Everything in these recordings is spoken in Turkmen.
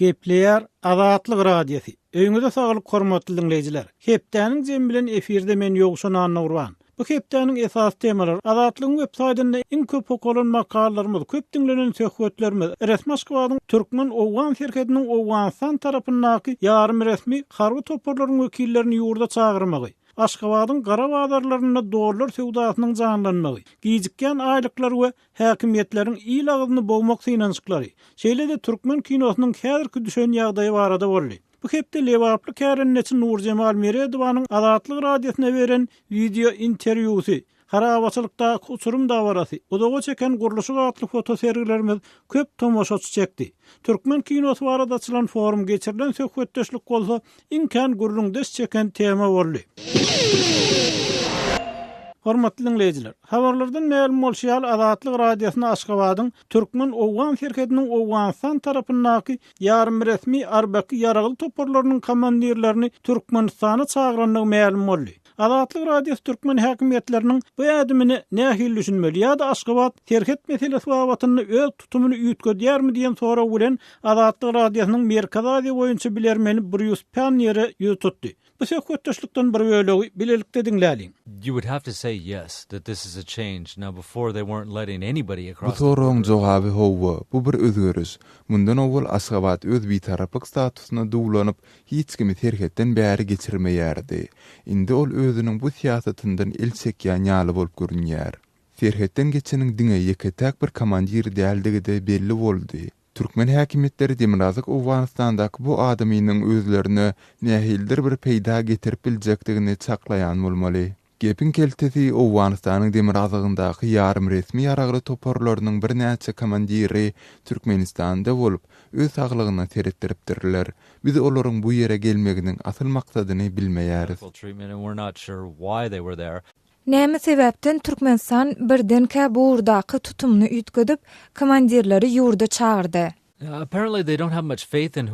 Gepleyer Azatlyk radiosi. Öňüňizde saglyk hormatly dinleýijiler. Hepdeniň jem bilen efirde men ýogşan Nurwan. Bu hepdeniň esas temalary Azatlygyň websaýtynda iň köp okulan makallalarymyz, köp dinlenen söhbetlerimiz Resmaşkywadyň Türkmen Owgan şerketiniň Owganistan tarapyndaky ýarym resmi harby toparlaryň wekillerini ýurda çağırmagy. Aşgabatyň gara badarlaryna dollar sewdasynyň janlanmagy, gijikken aýlyklar we häkimiýetleriň ýyl agyny bowmak synançyklary. Şeýle-de Türkmen kinosynyň häzirki düşen ýagdaýy barada boldy. Bu hepde lewaply kärenneçi Nur Cemal Meredowanyň Azatlyk radiosyna beren video interwýusy, harabaçylykda uçurum dawarasy, odaga çeken guruluşy gatly foto sergilerimiz köp tomoşaçy çekdi. Türkmen kinosy barada açylan forum geçirilen söhbetdeşlik bolsa, iňkan gurulundes çeken tema boldy. Hormatly dinleýijiler, habarlardan ma'lum bolýar, Azatlyk radiosyna Aşgabatyň Türkmen Owgan şerketiniň Owganistan tarapyndaky ýarym resmi arbaky ýaragyl toparlarynyň komandirlerini Türkmenistana çağıranyny ma'lum boldy. Azatlyk radiosu Türkmen häkimiýetleriniň bu adymyny nähil düşünmeli ýa-da Aşgabat şerket meselesi babatyny öz tutumyny ýitgedýärmi diýen soraw bilen Azatlyk radiosynyň Merkez Aziýa boýunça bilermeni Bruce Paniere ýetdi. Bu söhbetdeşlikden bir bölegi bilelikde dinläliň. You would have to say yes, that this is a change. Now, before they weren't letting anybody across. Bu soruň jogaby howa, bu bir özgörüş. Mundan owul Aşgabat öz bitaraplyk statusuna dowlanyp hiç kimi terhetden bäri geçirmeýärdi. Indi ol özüniň bu siýasatyndan el çekýän ýaly bolup görünýär. Terhetden geçeniň diňe ýeketäk bir komandir däldigi de belli boldy. Türkmen häkimetleri Demirazyk Owganistandaky bu adamynyň özlerini nähildir bir peýda getirip biljekdigini çaklaýan bolmaly. Gepin keltesi Owganistanyň Demirazygyndaky ýarym resmi ýaragly toparlarynyň bir näçe komandiri Türkmenistanda bolup, öz saglygyna teretdiripdirler. Biz olaryň bu ýere gelmeginiň asyl maksadyny bilmeýäris. Näme sebäpden Türkmenistan birdenkä bu urdaky tutumny ýitgedip, komandirleri ýurda çağırdy? Apparently they don't have much faith in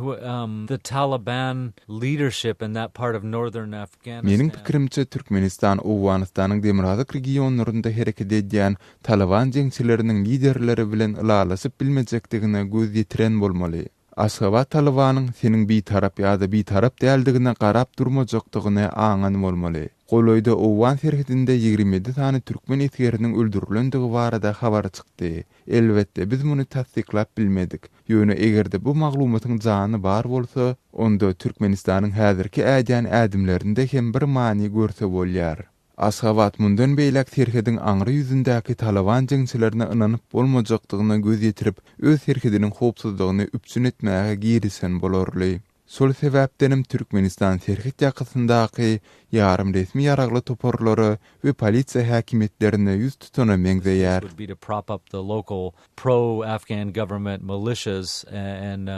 the Taliban leadership in that part of northern Afghanistan. Meniň pikirimçe Türkmenistan Owganistanyň Demirazyk regionlarynda hereket edýän Taliban jeňçileriniň liderleri bilen ylalasyp bilmejekdigine göz ýetiren bolmaly. Aşgabat Talibanyň seniň bir tarap ýa-da bir tarap däldigine garap durmajakdygyny aňan bolmaly. Goloýda Owgan şerhetinde 27 tane Türkmen etgeriniň öldürilendigi barada habar çykdy. Elbetde biz muny tasdiklap bilmedik. Ýöne egerde bu maglumatyň jany bar bolsa, onda Türkmenistanyň häzirki ädýän ädimlerinde hem bir many görse bolýar. Aşgabat mundan beýlek şerhetiň aňry ýüzündäki Taliban jeňçilerine ynanyp bolmajakdygyna göz ýetirip, öz şerhetiniň howpsuzlygyny üpsün etmäge girisen bolarly. Sol sebäpdenim Türkmenistan şerhet ýakasyndaky ýarym resmi ýaragly toparlary we polisiýa häkimetlerine ýüz tutana meňzeýär. Would be to prop up the local pro-Afghan government militias and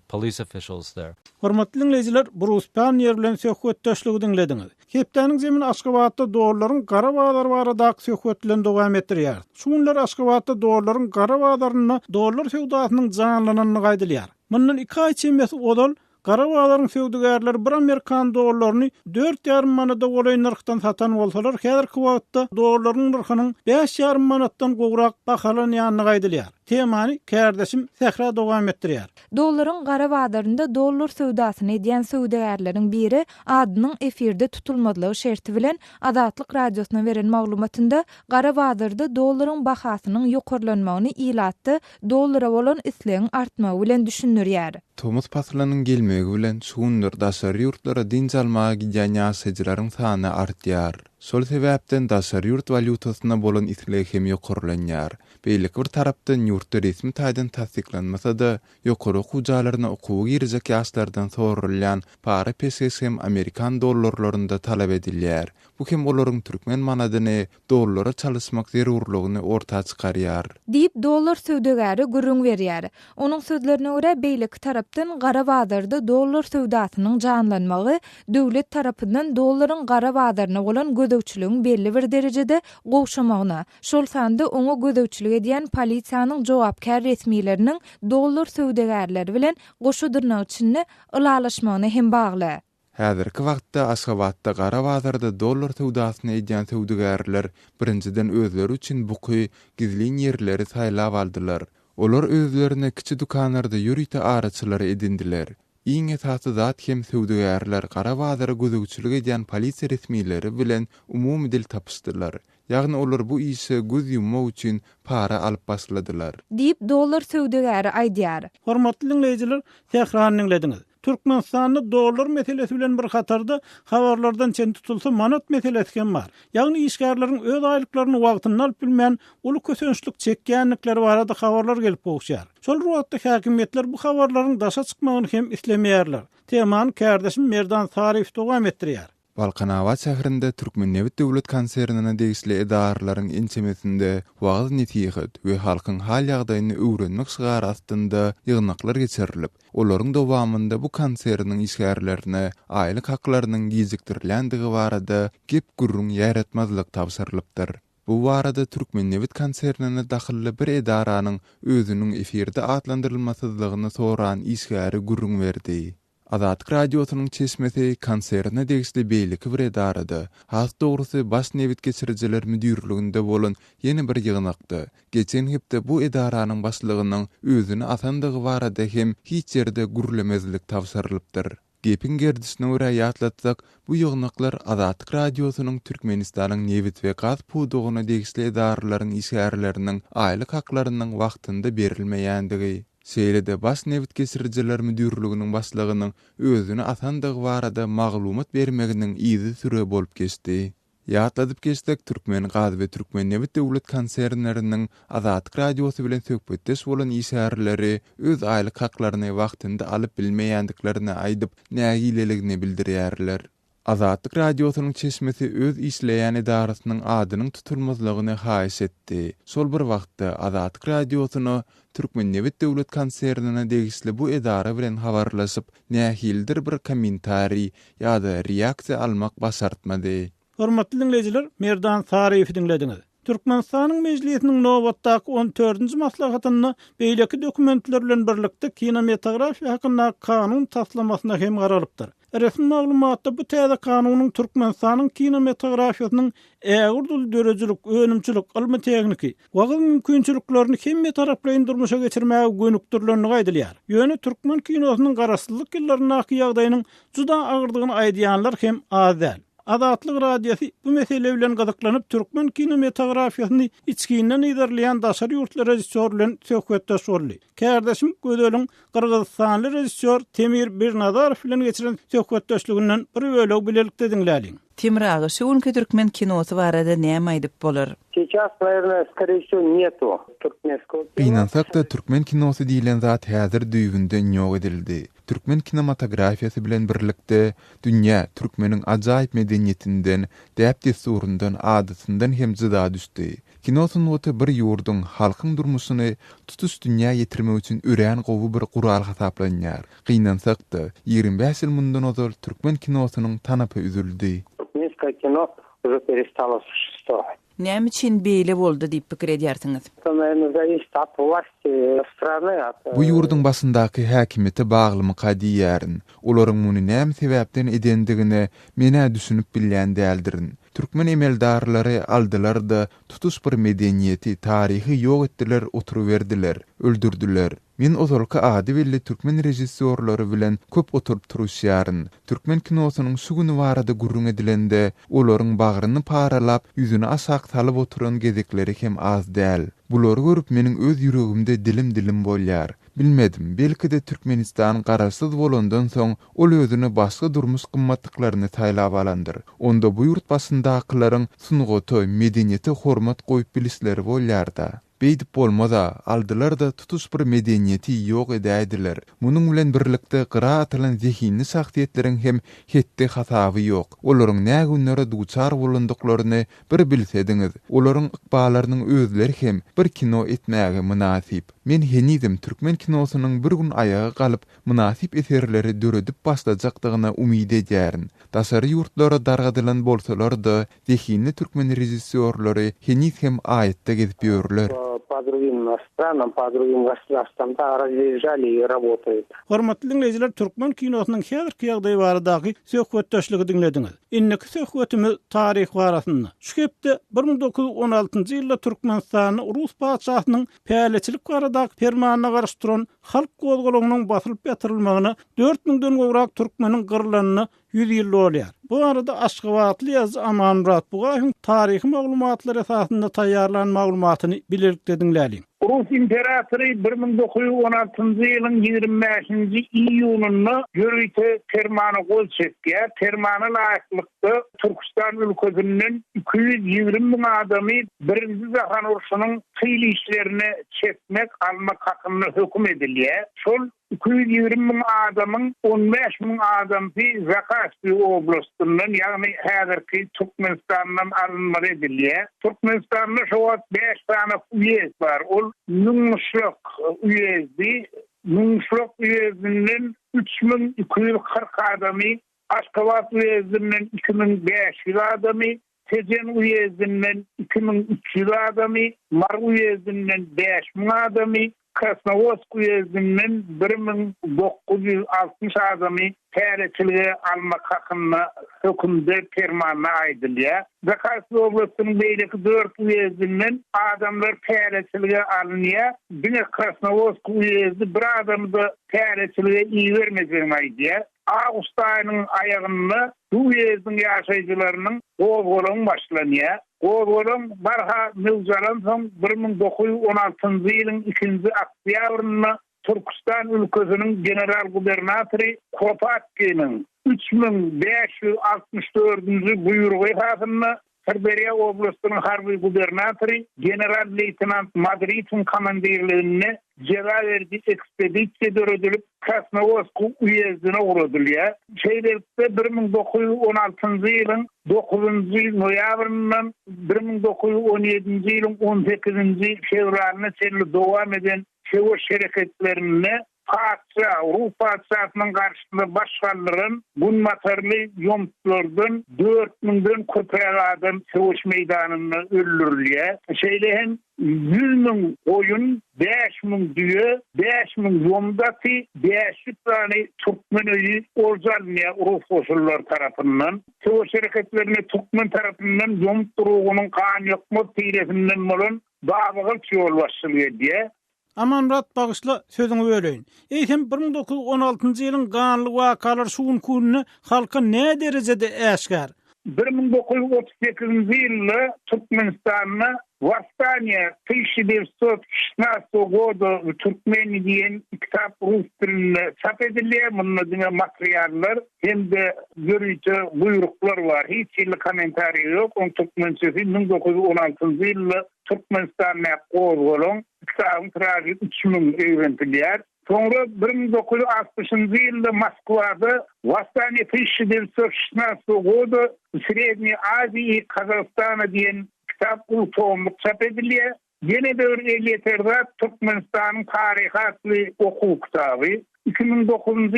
police officials there. Hormatly dinleýijiler, Bruce Panier bilen söhbetdeşligi dinlediňiz. Hepdeniň zemin Aşgabatda dollaryň gara bazary baradaky söhbetlen dowam etdirýär. Şunlar Aşgabatda dollaryň gara bazaryna dollar sewdasynyň janlanyny gaýdylýar. Mundan 2 ay çemesi odal gara bazaryň sewdagärleri bir Amerikan dollaryny 4,5 manada bolan narxdan satan bolsalar, häzirki wagtda dollaryň narxynyň 5,5 manatdan gowrak bahalanýanyny gaýdylýar. Temany kärdeşim Sehra dowam etdirýär. Dollaryň gara bazarynda dollar sewdasyny edýän sewdagärleriň biri adynyň efirde tutulmadylygy şerti bilen Azatlyk radiosyna beren maglumatynda gara bazarda dollaryň bahasynyň ýokarlanmagyny ilatdy, dollara bolan islegiň artmagy bilen düşünürýär. Thomas Paslanyň gelmegi bilen şuňdur daşary ýurtlara dinç almaga gidýän ýaşajylaryň sany artýar. Sol sebäpden daşary ýurt valutasyna bolan isleg hem ýokarlanýar. Beýlik bir tarapdan ýurtda resmi taýdan tasdiklanmasa da, ýokary hujalaryna okuwy girjek ýaşlardan sorulýan para peşkes hem Amerikan dollarlarynda talap edilýär. Bu hem olaryň türkmen manadyny dollara çalışmak zerurlygyny ortağa çykarýar. Diýip dollar sewdagäri gürrüň berýär. Onuň sözlerine görä beýlik tarapdan gara bazarda dollar sewdasynyň janlanmagy döwlet tarapyndan dollaryň gara bazaryna bolan gödöwçülügiň belli bir derejede gowşamagyna, şol sanda oňa gödöwçülük edýän polisiýanyň jogapkär resmiýetleriniň dollar sewdagärleri bilen goşudurnak üçin ılalaşmagyna hem bagly. Häzirki wagtda Aşgabatda gara bazarda dollar sewdasyny edýän sewdagärler birinciden özleri üçin buky gizli ýerleri saýlap aldylar. Olar özlerine kiçi dukanlarda ýürüýte araçylary edindiler. Iň esasy zat hem söwdegärler gara bazara gözegçilik edýän polisiýa resmiýetleri bilen umumy dil tapyşdylar. Ýagny olar bu işe göz yummak üçin para alyp başladylar. Diýip dollar söwdegäri aýdýar. Hormatly dinleýijiler, tekrar dinlediňiz. Türkmenistanyň dollar meselesi bilen bir hatarda habarlardan çen tutulsa manat meselesi hem bar. Ýagny işgärleriň öz aýlyklaryny wagtyny alyp bilmän, uly kösençlik çekýänlikleri barada habarlar gelip bolýar. Şol ruhatda häkimetler bu habarlaryň daşa çykmagyny hem islemeýärler. Teman kärdeşim Merdan Sarif dowam etdirýär. Balkanava şäherinde Türkmennewit döwlet konsernine degisli edarlaryň inçemesinde wagt netiýet we halkyň hal ýagdaýyny öwrenmek şygar astynda ýygnaklar geçirilip, olaryň dowamında bu konserniň işgärlerine aýlyk haklarynyň gizikdirilendigi barada gep gurrun ýaratmazlyk tapşyrylypdyr. Bu barada Türkmennewit konsernine dahilli bir edaranyň özüniň efirde atlandyrylmasyzlygyny soran işgäri gurrun berdi. Azatlyk radiosynyň çeşmesi konserne degisli beýleki bir edarada. Has dogrusy baş nebit geçirijiler müdürlüginde bolan ýeni bir ýygnakdy. Geçen hepde bu edaranyň başlygynyň özüni atandygy barada hem hiç ýerde gürlemezlik tapşyrylypdyr. Gepin gerdisine öre ýatlatsak, bu ýygnaklar Azatlyk radiosynyň Türkmenistanyň nebit we gaz pudugyna degisli edarlaryň işgärleriniň aýlyk haklarynyň wagtynda berilmeýändigi, Seýlede baş nebit geçirijiler müdürlüginiň başlygynyň özüni atandygy barada maglumat bermeginiň izi süre bolup geçdi. Ýatladyp geçsek, Türkmen gaz we Türkmennewit döwlet konsernleriniň Azatlyk radiosy bilen söhbetdeş bolan işgärleri öz aýlyk haklaryny wagtynda alyp bilmeýändiklerini aýdyp nägileligini bildirýärler. Azatlyk radiosynyň çeşmesi öz işleýän edarasynyň adynyň tutulmazlygyny haýyş etdi. Şol bir wagtda Azatlyk radiosyny Türkmennewit döwlet konsernine degisli bu edara bilen habarlaşyp nähildir bir kommentari ýa-da reaksiýa almak başartmady. Hormatly dinleýijiler, Merdan Sarify dinlediňiz. Türkmenistanyň mejlisiniň nowatdaky 14-nji maslahatyny beýleki dokumentler bilen birlikde kinematografiýa hakynda kanun taslamasyna hem garalypdyr. Resmi maglumatda bu täze kanunyň Türkmenistanyň kinematografiýasynyň ägirdil dörejilik, önümçilik, ilmi tekniki, wagt mümkinçiliklerini hemme taraplaryň durmuşa geçirmäge gönükdirlenigi aýdylýar. Ýöne türkmen kinosynyň garaşsyzlyk ýyllaryna ýagdaýynyň juda agyrdygyny aýdýanlar hem az däl. Azatlyk radiosu bu mesele bilen gazaklanyp türkmen kinematografiýasyny içkinden ýerleýän daşary ýurtlar rejissor bilen söhbetdeş boldy. Kärdeşim Gödeliň Kyrgyzstanly rejissor Temir Birnazarow bilen geçiren söhbetdeşliginden bir bölegi bilelikde dinläliň. Temir ağa, şu türkmen kinosy barada näme aýdyp bolar? Сейчас, наверное, скорее всего, нету туркменского кино. Beýnansak da türkmen kinosy diýilen zat häzir düýbünde ýok edildi. Türkmen kinematografiýasy bilen birlikde dünýä türkmeniň ajaýyp medeniýetinden, däp desturundan, adetyndan hem jyda düşdi. Kinosyň oty bir ýurduň halkyň durmuşyny tutuş dünýä ýetirmek üçin örän gowy bir gural hasaplanýar. Gynansak da 25 ýyl mundan ozal türkmen kinosynyň tanapy üzüldi. Туркменское кино уже перестало существовать. Näme üçin beýle boldy diýip pikir edýärsiňiz? Это, наверное, зависит от власти страны, от... Bu ýurdun başyndaky häkimeti baglymy diýärin. Olaryň muny näme sebäpden edendigini mene düşünüp bilýän däldirin. Türkmen emeldarlary aldylar da tutuş bir medeniýeti, taryhy ýok etdiler, oturuverdiler, öldürdüler. Men ozalka ady belli türkmen rejissorlary bilen köp oturup turuşýaryn. Türkmen kinosynyň şu güni barada gurrun edilende olaryň bagryny paralap, ýüzüni aşak salyp oturan gezekleri hem az däl. Bulary görüp meniň öz ýüregimde dilim bolýar. Bilmedim, belki de Türkmenistan garaşsyz bolandan soň ol özüne başga durmuş gymmatlyklaryny taýlap alandyr. Onda bu ýurt başyndakylaryň sunugaty, medeniýete hormat goýup bilisleri bolýar-da. Beýdip bolmada, aldylar da tutuş bir medeniýeti ýok edädiler. Munyň bilen birlikde gyra atylan zehini şahsiýetleriň hem hetde hasaby ýok. Olaryň näme günlere duçar bolandyklaryny bir bilsediňiz, olaryň ykballarynyň özleri hem bir kino etmäge münasip. Men henizim türkmen kinosynyň bir gün ayağa galyp münasip eserleri döredip başlajakdygyna umyd edýärin. Daşary ýurtlara dargadylan bolsalar da zehini türkmen rejissorlary heniz hem aýetde gezip ýörler. по другим странам, по другим государствам да разъезжали и работают. Hormatly dinleyijiler, Türkmen kinosynyň häzirki ýagdaýy baradaky söhbetdeşligi dinlediňiz. Inniki söhbetimiz taryh barasynda. Şu hepde 1916-njy ýylda Türkmenistanyň Rus padşahynyň päleçilik baradaky fermanyna garşy duran halk gozgolanynyň basylyp ýatyrilmagyna 4000-den gowrak türkmeniň gyrylanyny 100 ýyl bolýar. Bu arada Aşgabatly ýazgy Aman Murat Bugaýewiň taryhy maglumatlary esasynda taýýarlanan maglumatyny bilirlikdiňläli. Rus imperatory 1916-njy ýylyň 25-nji iýulyny ýürüýte fermany gol çekýär. Fermana laýyklykda Türkistan ülkesinden 220 000 adamy Birinji Jahan Uruşynyň tyly işlerini çekmek, almak hakyny hökm edilýär. Şol 220 000 adamyň 15 000 adamy Zakasy oblastyndan, ýagny häzirki Türkmenistandan alınmaly edilýär. Türkmenistanda şowat 5 tane uyez bar. Ol Nunşlok uyezdi. Nunşlok uyezinin 3240 adamy, Aşgabat uyezinin 2500 adamy, Tejen uyezinin 2300 adamy, Mar uyezinin 5000 adamy, Krasnovodsk uyezinin 1960 adamy täreçiligi almak hakyny hökümde fermanyna aýdylýar. Zakasy oblastynyň beýleki 4 uyezinin adamlar täreçiligi alynýar. Bine Krasnovodsk uyezdi bir adamdy täreçiligi iýermejegini aýdýar. Awgust aýynyň aýagyny bu uyezdin ýaşaýjylarynyň gowgolany başlanýar. Gowgolany barha mewzalan soň 1916-njy ýylyň 2-nji oktýabrynda Türkistan ülkesiniň general gubernatory Kropotkin'in 3564-nji buýrugy hasyna Siberia oblastynyň harby gubernatory general leytenant Madrid'in komandirligine jera berdi, ekspedisiýa döredilip Krasnovodsk uyezdine uradylýar. Şeýlelikde 1916-njy ýylyň 9-njy noýabryndan 1917-nji ýylyň 18-nji fevralyna çenli dowam eden şeýle şereketlerini Paçça, Rus paççasynyň garşysynda başgalaryn gun materli ýomtlardan 4000-den köpek adam söwüş meýdanyna öldürilýär. Şeýlehen 100.000 oyun, 5.000 düýe, 5.000 ýomdaty, 500 tane Türkmen öýü orjalynýar Rus koşullar tarapyndan. Söwüş şereketlerini Türkmen tarapyndan ýomturugynyň kanýokmak tiýresinden bolan bagyl ýol başlanýar. Aman Murat bagışla sözüňi böleýin. Eýsem 1916-njy ýylyň ganly wakalar şuun kunny halka ne derejede äşkär? 1938-nji ýylda Türkmenistanyna Восстание 1916 года в Türkmeni diyen kitap Rus dilinde çap edilýär. Bunlar materiallar hemde ýürüýte buyruklar var. Hiç ýyly kommentariýa ýok. On Türkmençesi 1916-njy ýylda Türkmenistanyna gowgolan kitapyň tiraji 3000 öwrentilýär. Sonra 1960-njy ýylda Moskwada Восстание 1916 года Srednye Aziýa Kazakstana diyen kitap ultomluk çap edilýär. Ýene bir elýeterde Türkmenistanyň taryhatly okuw kitaby 2009-njy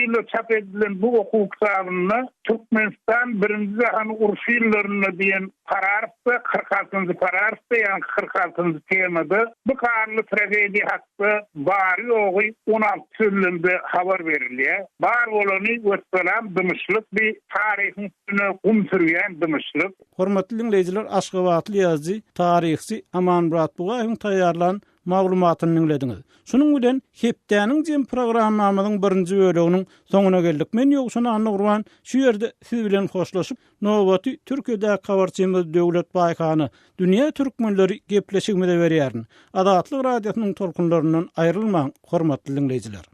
ýylda çap edilen bu okuw kitabyny Türkmenistan Birinji Jahan Uruşy ýyllaryna diýen kararda 46-njy kararda ýani 46-njy temada bu kararly tragediýa hakda bar ýogy 16 türlünde habar berilýär. Bar bolany gösteren dymyşlyk bir taryhyň üstüne gumsürýän dymyşlyk. Hormatly dinleyijiler, Aşgabatly ýazgy taryhçy Aman Murat Bugaýewiň taýýarlanan maglumatyny dinlediňiz. Şunuň bilen hepdäniň jem programmamyzyň 1-nji böleginiň soňuna geldik. Men ýogşuna anlagurwan şu ýerde siz bilen hoşlaşyp, nowaty Türkiýede kawarçymyz Döwlet Baýkany dünýä türkmenleri gepleşigmede berýärin. Adatlyk radiosynyň tolkunlaryndan aýrylmaň, hormatly dinleyijiler.